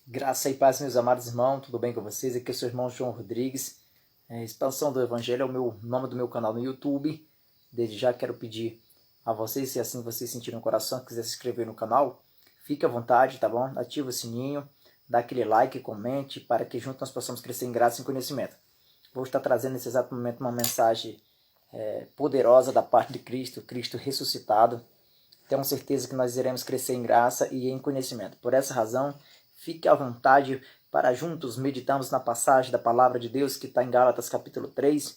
Graça e paz, meus amados irmãos, tudo bem com vocês? Aqui é o seu irmão João Rodrigues. Expansão do Evangelho é o nome do meu canal no YouTube. Desde já quero pedir a vocês, se assim vocês sentirem no coração, quiser se inscrever no canal, fique à vontade, tá bom? Ativa o sininho, dá aquele like, comente, para que juntos nós possamos crescer em graça e em conhecimento. Vou estar trazendo nesse exato momento uma mensagem poderosa da parte de Cristo, Cristo ressuscitado. Tenho certeza que nós iremos crescer em graça e em conhecimento. Por essa razão, fique à vontade para juntos meditarmos na passagem da palavra de Deus que está em Gálatas capítulo 3,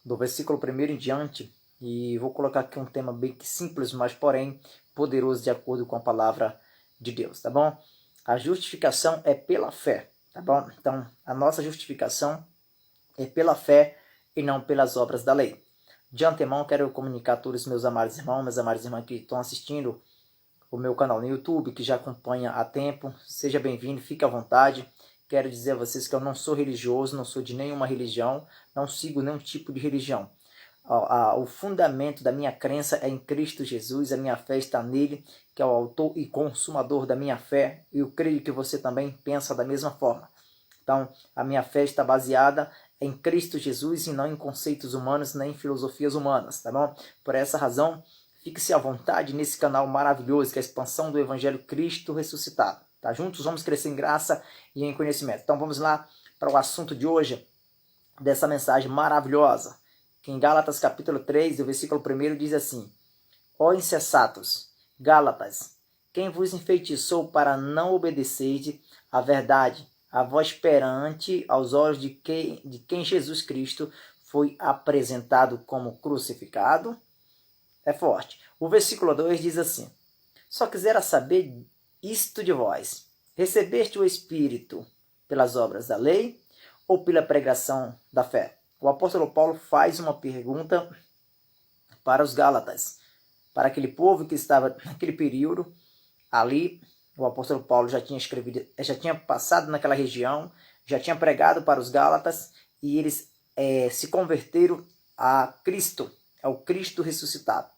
do versículo 1 em diante. E vou colocar aqui um tema bem simples, mas porém poderoso de acordo com a palavra de Deus, tá bom? A justificação é pela fé, tá bom? Então, a nossa justificação é pela fé e não pelas obras da lei. De antemão, quero comunicar a todos os meus amados irmãos, minhas amadas irmãs que estão assistindo o meu canal no YouTube, que já acompanha há tempo. Seja bem-vindo, fique à vontade. Quero dizer a vocês que eu não sou religioso, não sou de nenhuma religião, não sigo nenhum tipo de religião. O fundamento da minha crença é em Cristo Jesus, a minha fé está nele, que é o autor e consumador da minha fé, e eu creio que você também pensa da mesma forma. Então, a minha fé está baseada em Cristo Jesus e não em conceitos humanos, nem em filosofias humanas, tá bom? Por essa razão, fique-se à vontade nesse canal maravilhoso, que é a expansão do Evangelho Cristo ressuscitado. Tá? Juntos vamos crescer em graça e em conhecimento. Então vamos lá para o assunto de hoje, dessa mensagem maravilhosa, que em Gálatas capítulo 3, o versículo 1 diz assim: Ó insensatos, Gálatas, quem vos enfeitiçou para não obedecer à verdade, a voz perante aos olhos de quem Jesus Cristo foi apresentado como crucificado? É forte. O versículo 2 diz assim: Só quisera saber isto de vós: recebeste o Espírito pelas obras da lei ou pela pregação da fé? O apóstolo Paulo faz uma pergunta para os Gálatas, para aquele povo que estava naquele período ali. O apóstolo Paulo já tinha passado naquela região, já tinha pregado para os Gálatas e eles se converteram a Cristo, ao Cristo ressuscitado.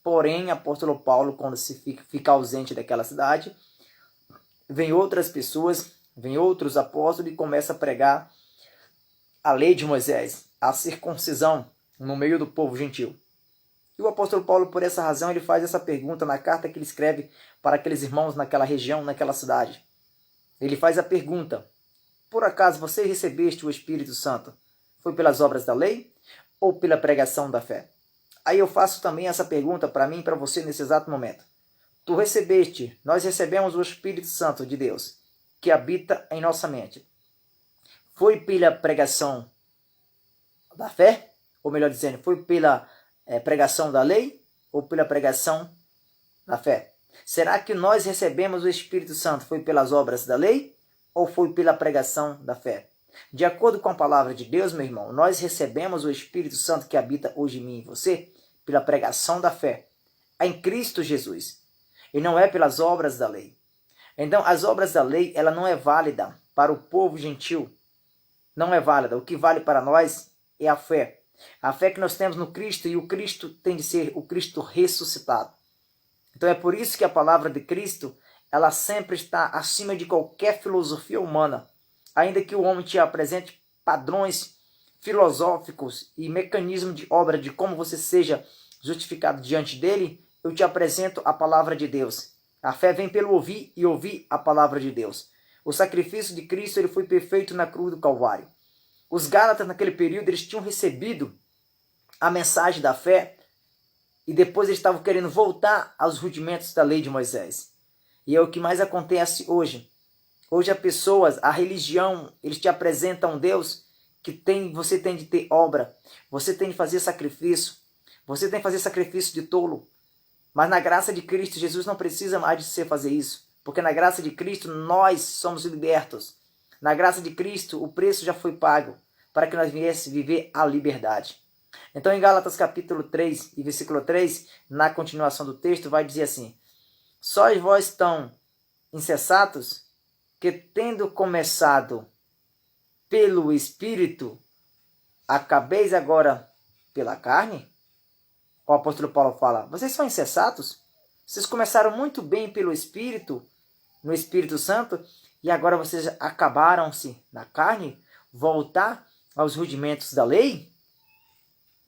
Porém, o apóstolo Paulo, quando fica ausente daquela cidade, vem outras pessoas, vem outros apóstolos e começa a pregar a lei de Moisés, a circuncisão no meio do povo gentil. E o apóstolo Paulo, por essa razão, ele faz essa pergunta na carta que ele escreve para aqueles irmãos naquela região, naquela cidade. Ele faz a pergunta: por acaso você recebeste o Espírito Santo? Foi pelas obras da lei ou pela pregação da fé? Aí eu faço também essa pergunta para mim e para você nesse exato momento. Tu recebeste, nós recebemos o Espírito Santo de Deus, que habita em nossa mente. Foi pela pregação da fé? Ou melhor dizendo, foi pela pregação da lei ou pela pregação da fé? Será que nós recebemos o Espírito Santo foi pelas obras da lei ou foi pela pregação da fé? De acordo com a palavra de Deus, meu irmão, nós recebemos o Espírito Santo que habita hoje em mim e você pela pregação da fé em Cristo Jesus, e não é pelas obras da lei. Então, as obras da lei, ela não é válida para o povo gentil. Não é válida. O que vale para nós é a fé. A fé que nós temos no Cristo, e o Cristo tem de ser o Cristo ressuscitado. Então é por isso que a palavra de Cristo, ela sempre está acima de qualquer filosofia humana. Ainda que o homem te apresente padrões filosóficos e mecanismo de obra de como você seja justificado diante dele, eu te apresento a palavra de Deus. A fé vem pelo ouvir e ouvir a palavra de Deus. O sacrifício de Cristo ele foi perfeito na cruz do Calvário. Os Gálatas naquele período eles tinham recebido a mensagem da fé e depois eles estavam querendo voltar aos rudimentos da lei de Moisés. E é o que mais acontece hoje. Hoje as pessoas, a religião, eles te apresentam um Deus que você tem de ter obra, você tem de fazer sacrifício, você tem de fazer sacrifício de tolo. Mas na graça de Cristo, Jesus não precisa mais de você fazer isso, porque na graça de Cristo nós somos libertos. Na graça de Cristo o preço já foi pago para que nós viéssemos viver a liberdade. Então em Gálatas capítulo 3 e versículo 3, na continuação do texto, vai dizer assim: Sois vós tão insensatos que tendo começado pelo Espírito, acabeis agora pela carne? O apóstolo Paulo fala: vocês são insensatos? Vocês começaram muito bem pelo Espírito, no Espírito Santo, e agora vocês acabaram-se na carne, voltar aos rudimentos da lei?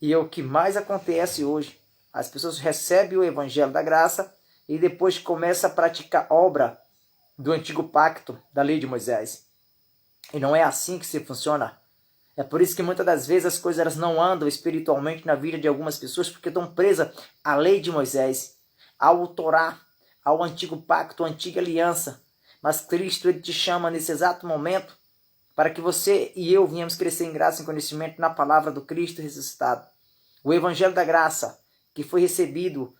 E é o que mais acontece hoje. As pessoas recebem o evangelho da graça e depois começam a praticar obra do antigo pacto, da lei de Moisés. E não é assim que se funciona. É por isso que muitas das vezes as coisas elas não andam espiritualmente na vida de algumas pessoas, porque estão presas à lei de Moisés, ao Torá, ao antigo pacto, à antiga aliança. Mas Cristo ele te chama nesse exato momento para que você e eu venhamos crescer em graça e conhecimento na palavra do Cristo ressuscitado. O evangelho da graça que foi recebido,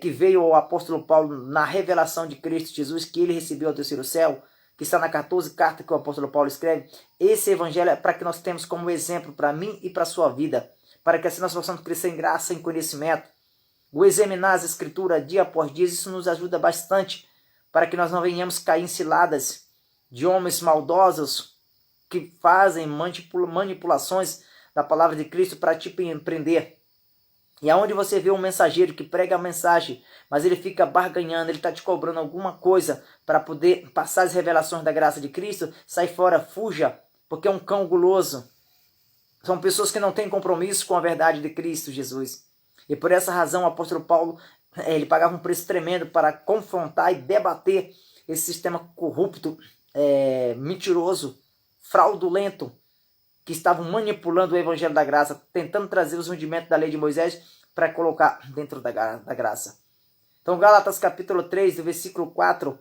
que veio ao apóstolo Paulo na revelação de Cristo Jesus, que ele recebeu ao terceiro céu, que está na 14 carta que o apóstolo Paulo escreve. Esse evangelho é para que nós temos como exemplo para mim e para a sua vida, para que assim nós possamos crescer em graça e em conhecimento. O examinar as escrituras dia após dia, isso nos ajuda bastante, para que nós não venhamos cair em ciladas de homens maldosos que fazem manipulações da palavra de Cristo para te empreender. E aonde você vê um mensageiro que prega a mensagem, mas ele fica barganhando, ele está te cobrando alguma coisa para poder passar as revelações da graça de Cristo, sai fora, fuja, porque é um cão guloso. São pessoas que não têm compromisso com a verdade de Cristo Jesus. E por essa razão o apóstolo Paulo ele pagava um preço tremendo para confrontar e debater esse sistema corrupto, mentiroso, fraudulento, que estavam manipulando o evangelho da graça, tentando trazer os rudimentos da lei de Moisés para colocar dentro da graça. Então, Gálatas capítulo 3, do versículo 4,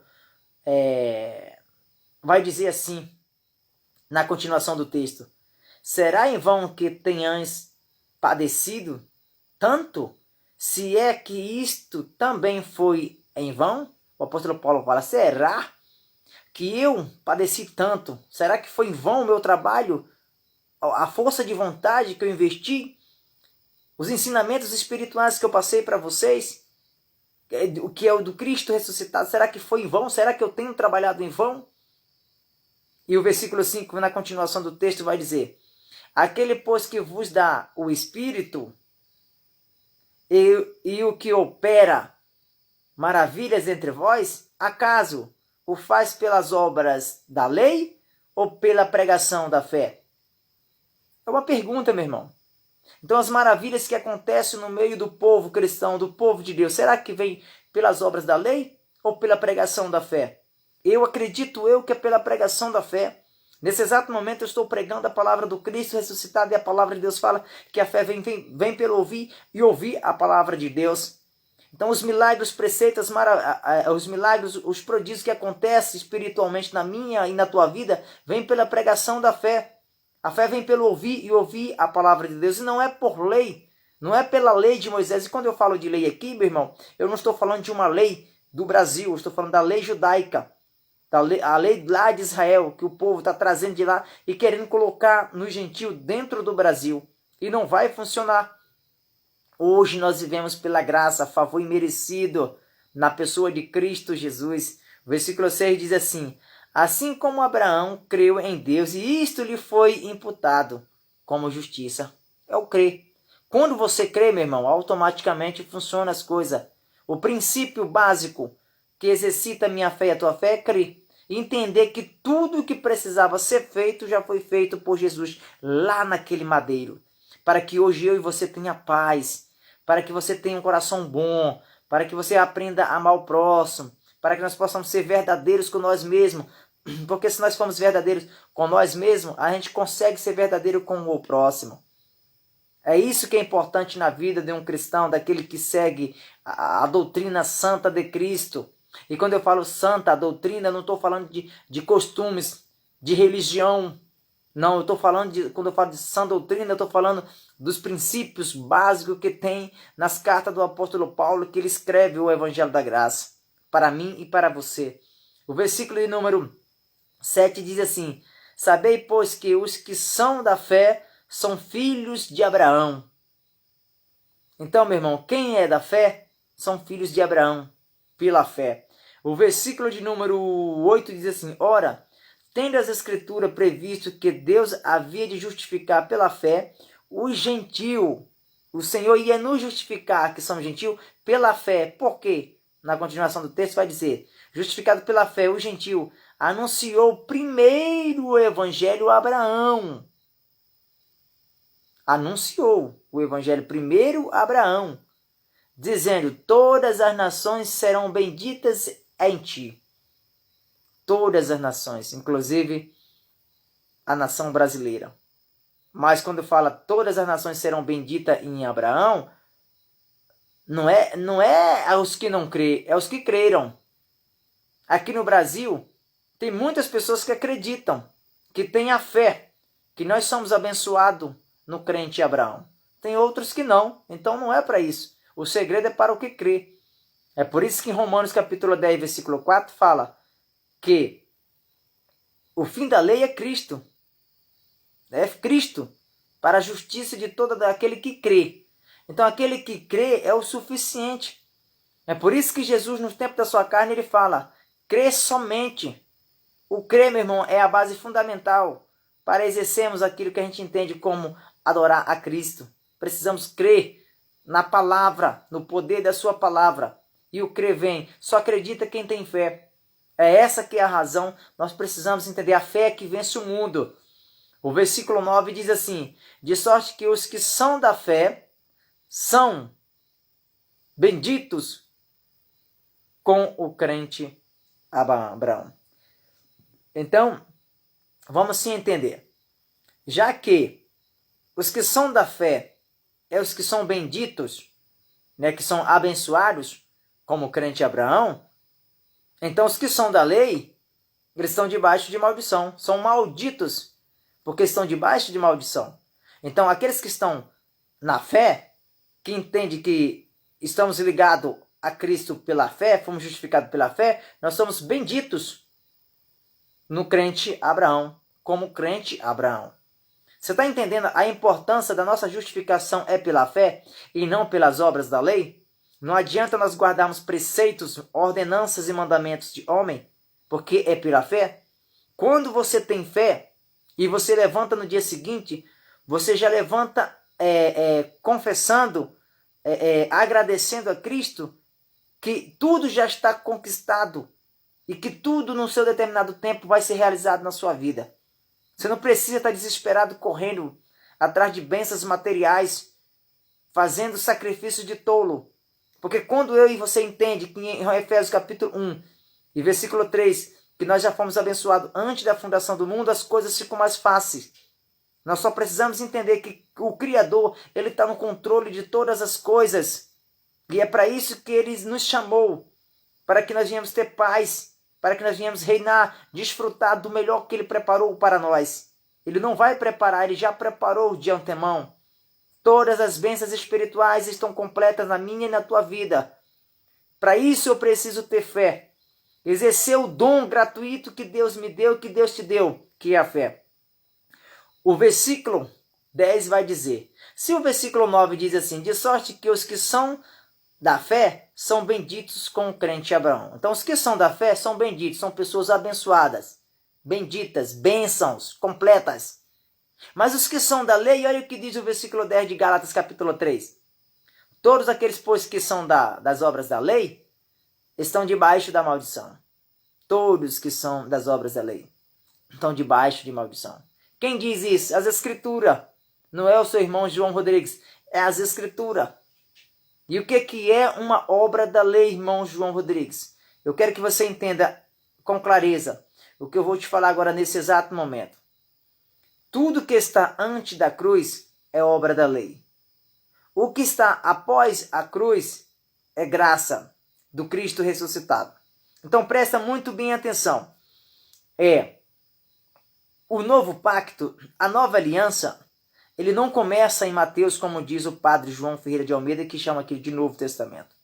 vai dizer assim, na continuação do texto: será em vão que tenhais padecido tanto? Se é que isto também foi em vão? O apóstolo Paulo fala, será que eu padeci tanto? Será que foi em vão o meu trabalho? A força de vontade que eu investi, os ensinamentos espirituais que eu passei para vocês, o que é o do Cristo ressuscitado, será que foi em vão? Será que eu tenho trabalhado em vão? E o versículo 5, na continuação do texto, vai dizer: aquele, pois, que vos dá o Espírito e o que opera maravilhas entre vós, acaso o faz pelas obras da lei ou pela pregação da fé? É uma pergunta, meu irmão. Então as maravilhas que acontecem no meio do povo cristão, do povo de Deus, será que vem pelas obras da lei ou pela pregação da fé? Eu acredito que é pela pregação da fé. Nesse exato momento eu estou pregando a palavra do Cristo ressuscitado e a palavra de Deus fala que a fé vem pelo ouvir e ouvir a palavra de Deus. Então os milagres, os preceitos, os milagres, os prodígios que acontecem espiritualmente na minha e na tua vida, vem pela pregação da fé. A fé vem pelo ouvir e ouvir a palavra de Deus. E não é por lei, não é pela lei de Moisés. E quando eu falo de lei aqui, meu irmão, eu não estou falando de uma lei do Brasil, eu estou falando da lei judaica, a lei lá de Israel, que o povo está trazendo de lá e querendo colocar no gentil dentro do Brasil. E não vai funcionar. Hoje nós vivemos pela graça, favor imerecido na pessoa de Cristo Jesus. O versículo 6 diz assim: assim como Abraão creu em Deus e isto lhe foi imputado como justiça. É o crer. Quando você crê, meu irmão, automaticamente funcionam as coisas. O princípio básico que exercita a minha fé e a tua fé é crer. Entender que tudo o que precisava ser feito já foi feito por Jesus lá naquele madeiro. Para que hoje eu e você tenha paz. Para que você tenha um coração bom. Para que você aprenda a amar o próximo. Para que nós possamos ser verdadeiros com nós mesmos. Porque se nós formos verdadeiros com nós mesmos, a gente consegue ser verdadeiro com o próximo. É isso que é importante na vida de um cristão, daquele que segue a doutrina santa de Cristo. E quando eu falo santa, a doutrina, eu não estou falando de costumes, de religião. Não, eu estou falando quando eu falo de sã doutrina, eu estou falando dos princípios básicos que tem nas cartas do apóstolo Paulo, que ele escreve o Evangelho da Graça, para mim e para você. O versículo de número 7 diz assim: sabei, pois, que os que são da fé são filhos de Abraão. Então, meu irmão, quem é da fé são filhos de Abraão, pela fé. O versículo de número 8 diz assim: ora, tendo as escrituras previsto que Deus havia de justificar pela fé os gentios, o Senhor ia nos justificar, que são gentios, pela fé. Por quê? Na continuação do texto vai dizer: justificado pela fé, o gentio, anunciou primeiro o evangelho a Abraão. Anunciou o evangelho primeiro a Abraão, dizendo: todas as nações serão benditas em ti. Todas as nações, inclusive a nação brasileira. Mas quando fala todas as nações serão benditas em Abraão, não é os que não creem, é os que creram. Aqui no Brasil, tem muitas pessoas que acreditam, que têm a fé, que nós somos abençoados no crente Abraão. Tem outros que não, então não é para isso. O segredo é para o que crê. É por isso que em Romanos capítulo 10, versículo 4, fala que o fim da lei é Cristo. É Cristo para a justiça de todo aquele que crê. Então aquele que crê é o suficiente. É por isso que Jesus, no tempo da sua carne, ele fala: crê somente. O crer, meu irmão, é a base fundamental para exercermos aquilo que a gente entende como adorar a Cristo. Precisamos crer na palavra, no poder da sua palavra. E o crer vem, só acredita quem tem fé. É essa que é a razão, nós precisamos entender a fé que vence o mundo. O versículo 9 diz assim: de sorte que os que são da fé são benditos com o crente Abraão. Então, vamos sim entender. Já que os que são da fé é os que são benditos, né, que são abençoados, como o crente Abraão, então os que são da lei, eles estão debaixo de maldição, são malditos, porque estão debaixo de maldição. Então aqueles que estão na fé, que entendem que estamos ligados a Cristo pela fé, fomos justificados pela fé, nós somos benditos no crente Abraão, como crente Abraão. Você está entendendo a importância da nossa justificação é pela fé e não pelas obras da lei? Não adianta nós guardarmos preceitos, ordenanças e mandamentos de homem, porque é pela fé. Quando você tem fé e você levanta no dia seguinte, você já levanta confessando, agradecendo a Cristo que tudo já está conquistado e que tudo no seu determinado tempo vai ser realizado na sua vida. Você não precisa estar desesperado correndo atrás de bênçãos materiais, fazendo sacrifício de tolo. Porque quando eu e você entende que em Efésios capítulo 1 e versículo 3, que nós já fomos abençoados antes da fundação do mundo, as coisas ficam mais fáceis. Nós só precisamos entender que o Criador, ele está no controle de todas as coisas. E é para isso que ele nos chamou, para que nós venhamos ter paz, para que nós venhamos reinar, desfrutar do melhor que ele preparou para nós. Ele não vai preparar, ele já preparou de antemão. Todas as bênçãos espirituais estão completas na minha e na tua vida. Para isso eu preciso ter fé. Exercer o dom gratuito que Deus me deu, que Deus te deu, que é a fé. O versículo 10 vai dizer, se o versículo 9 diz assim: de sorte que os que são da fé são benditos com o crente Abraão. Então os que são da fé são benditos, são pessoas abençoadas, benditas, bênçãos completas. Mas os que são da lei, olha o que diz o versículo 10 de Gálatas capítulo 3. Todos aqueles, pois, que são das obras da lei, estão debaixo da maldição. Todos que são das obras da lei estão debaixo de maldição. Quem diz isso? As Escrituras. Não é o seu irmão João Rodrigues, é as Escrituras. E o que é uma obra da lei, irmão João Rodrigues? Eu quero que você entenda com clareza o que eu vou te falar agora nesse exato momento. Tudo que está antes da cruz é obra da lei. O que está após a cruz é graça do Cristo ressuscitado. Então presta muito bem atenção. O novo pacto, a nova aliança, ele não começa em Mateus, como diz o padre João Ferreira de Almeida, que chama aqui de Novo Testamento.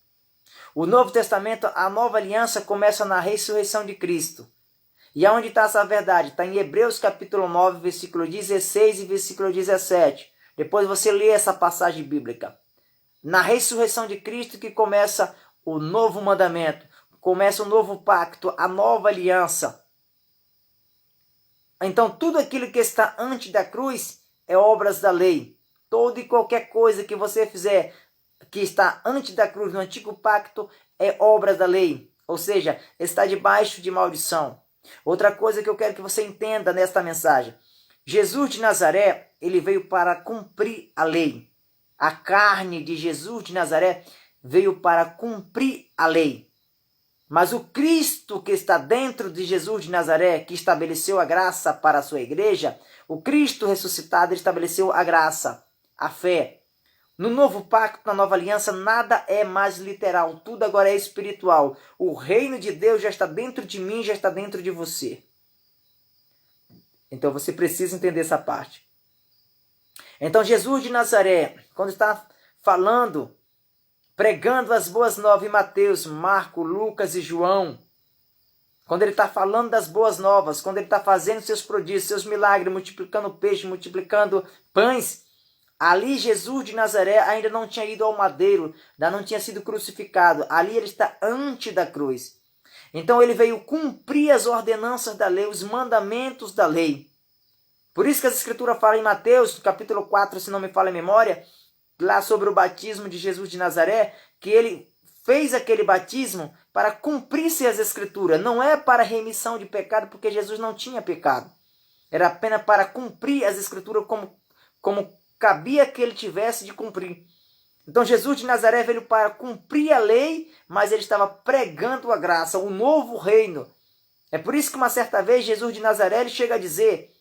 O Novo Testamento, a nova aliança, começa na ressurreição de Cristo. E aonde está essa verdade? Está em Hebreus capítulo 9, versículo 16 e versículo 17. Depois você lê essa passagem bíblica. Na ressurreição de Cristo que começa o novo mandamento, começa o novo pacto, a nova aliança. Então tudo aquilo que está antes da cruz é obras da lei. Toda e qualquer coisa que você fizer que está antes da cruz no antigo pacto é obras da lei. Ou seja, está debaixo de maldição. Outra coisa que eu quero que você entenda nesta mensagem. Jesus de Nazaré, ele veio para cumprir a lei. A carne de Jesus de Nazaré veio para cumprir a lei. Mas o Cristo que está dentro de Jesus de Nazaré, que estabeleceu a graça para a sua igreja, o Cristo ressuscitado estabeleceu a graça, a fé. No novo pacto, na nova aliança, nada é mais literal, tudo agora é espiritual. O reino de Deus já está dentro de mim, já está dentro de você. Então você precisa entender essa parte. Então Jesus de Nazaré, quando está falando, pregando as boas novas em Mateus, Marcos, Lucas e João, quando ele está falando das boas novas, quando ele está fazendo seus prodígios, seus milagres, multiplicando peixe, multiplicando pães, ali Jesus de Nazaré ainda não tinha ido ao madeiro, ainda não tinha sido crucificado. Ali ele está antes da cruz. Então ele veio cumprir as ordenanças da lei, os mandamentos da lei. Por isso que as escrituras falam em Mateus, capítulo 4, se não me falha a memória, lá sobre o batismo de Jesus de Nazaré, que ele fez aquele batismo para cumprir-se as escrituras. Não é para remissão de pecado, porque Jesus não tinha pecado. Era apenas para cumprir as escrituras como cabia que ele tivesse de cumprir. Então Jesus de Nazaré veio para cumprir a lei, mas ele estava pregando a graça, o novo reino. É por isso que uma certa vez Jesus de Nazaré ele chega a dizer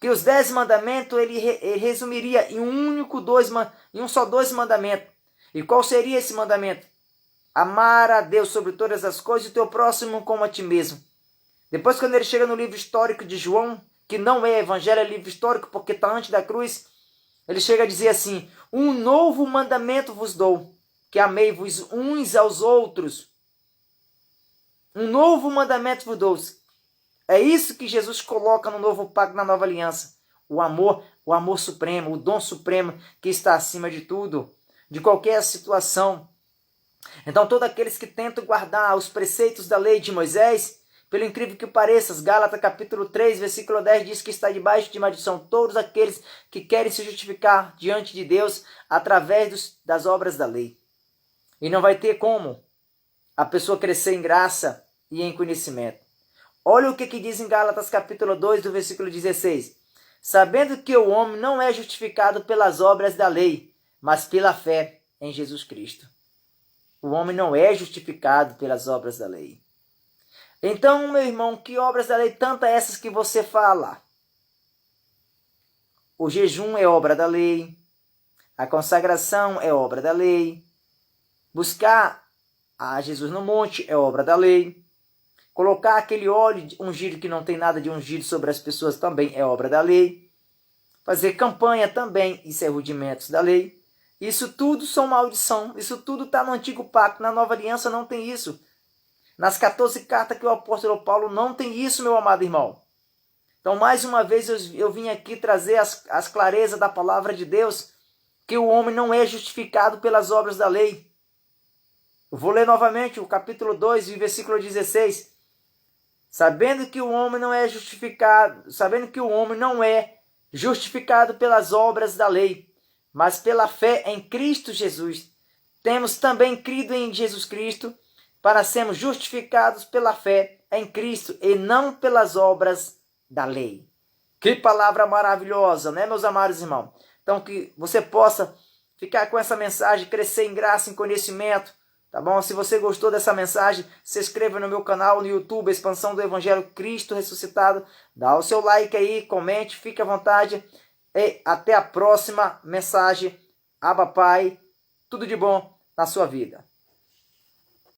que os 10 mandamentos ele resumiria em um só dois mandamentos. E qual seria esse mandamento? Amar a Deus sobre todas as coisas e o teu próximo como a ti mesmo. Depois, quando ele chega no livro histórico de João, que não é evangelho, é livro histórico porque está antes da cruz, ele chega a dizer assim: um novo mandamento vos dou, que amei-vos uns aos outros. Um novo mandamento vos dou. É isso que Jesus coloca no novo pacto, na nova aliança. O amor supremo, o dom supremo que está acima de tudo, de qualquer situação. Então todos aqueles que tentam guardar os preceitos da lei de Moisés, pelo incrível que pareça, Gálatas capítulo 3, versículo 10 diz que está debaixo de maldição todos aqueles que querem se justificar diante de Deus através das obras da lei. E não vai ter como a pessoa crescer em graça e em conhecimento. Olha o que diz em Gálatas capítulo 2, do versículo 16. Sabendo que o homem não é justificado pelas obras da lei, mas pela fé em Jesus Cristo. O homem não é justificado pelas obras da lei. Então, meu irmão, que obras da lei? Tantas essas que você fala. O jejum é obra da lei. A consagração é obra da lei. Buscar a Jesus no monte é obra da lei. Colocar aquele óleo ungido que não tem nada de ungido sobre as pessoas também é obra da lei. Fazer campanha também, isso é rudimentos da lei. Isso tudo são maldição. Isso tudo está no antigo pacto. Na nova aliança não tem isso. Nas 14 cartas que o apóstolo Paulo não tem isso, meu amado irmão. Então, mais uma vez, eu vim aqui trazer as clarezas da palavra de Deus, que o homem não é justificado pelas obras da lei. Eu vou ler novamente o capítulo 2, versículo 16. Sabendo que o homem não é justificado pelas obras da lei, mas pela fé em Cristo Jesus. Temos também crido em Jesus Cristo, para sermos justificados pela fé em Cristo e não pelas obras da lei. Que palavra maravilhosa, né, meus amados irmãos? Então, que você possa ficar com essa mensagem, crescer em graça, em conhecimento, tá bom? Se você gostou dessa mensagem, se inscreva no meu canal no YouTube, Expansão do Evangelho Cristo Ressuscitado. Dá o seu like aí, comente, fique à vontade. E até a próxima mensagem. Abba Pai, tudo de bom na sua vida.